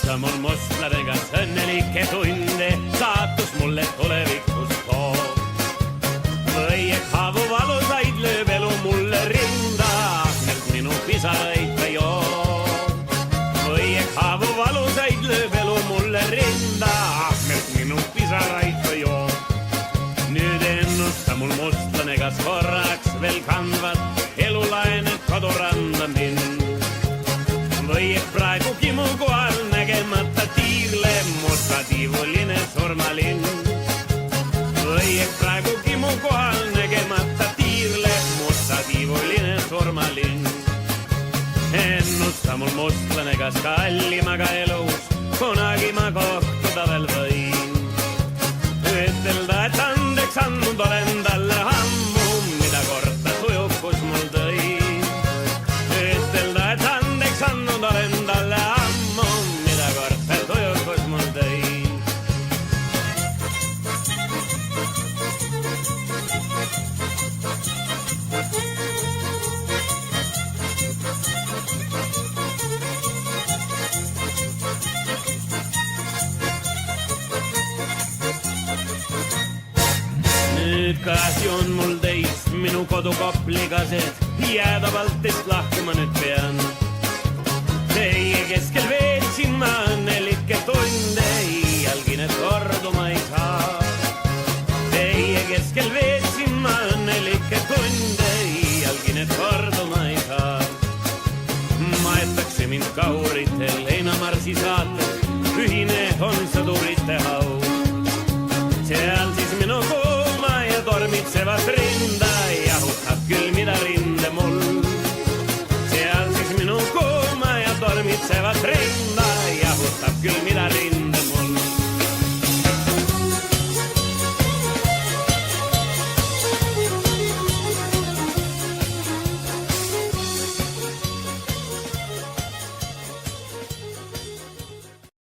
ennusta mul mustladega õnnelikke tunde, saatus mulle tulevikus toob. Või et haavu valusaid lööb elu mulle rinda, ahmelt minu pisaraid ta joob. Või et haavu valusaid lööb elu mulle rinda, ahmelt minu pisaraid ta joob. Nüüd ennusta mul mustlane, kas korraks veel kandvad elulained koduranda mind. Või et praegu kimu kohal nägemata tiirleb musta tiivuline surmalinn. Või et praegu kimu kohal nägemata tiirleb musta tiivuline surmalinn. Ennusta mul mustlane, kas kallimaga elus kunagi ma kohtuda veel võin. Ütelda, et andeks andnud olen talle ammu, mida kord ta tujukus mul tõi. Ütelda, et andeks andnud olen talle ammu, mida kord ta tujukus mul tõi. Nüüd kahju on mul teist, minu kodukopligased, jäädavalt lahku ma nüüd pean. Teie keskel veetsin ma õnnelikke tunde, iialgi need korduma ei saa. Teie keskel veetsin ma õnnelikke tunde, iialgi need korduma ei saa. Maetakse mind kauritel, heinamarsi saatel, ühine on sõdurite haud. Seal siis minu kuuma ja tormitsevat rinda, jahutab küll mida rinde mul. Seal siis minu kuuma ja tormitsevat rinda, jahutab küll mida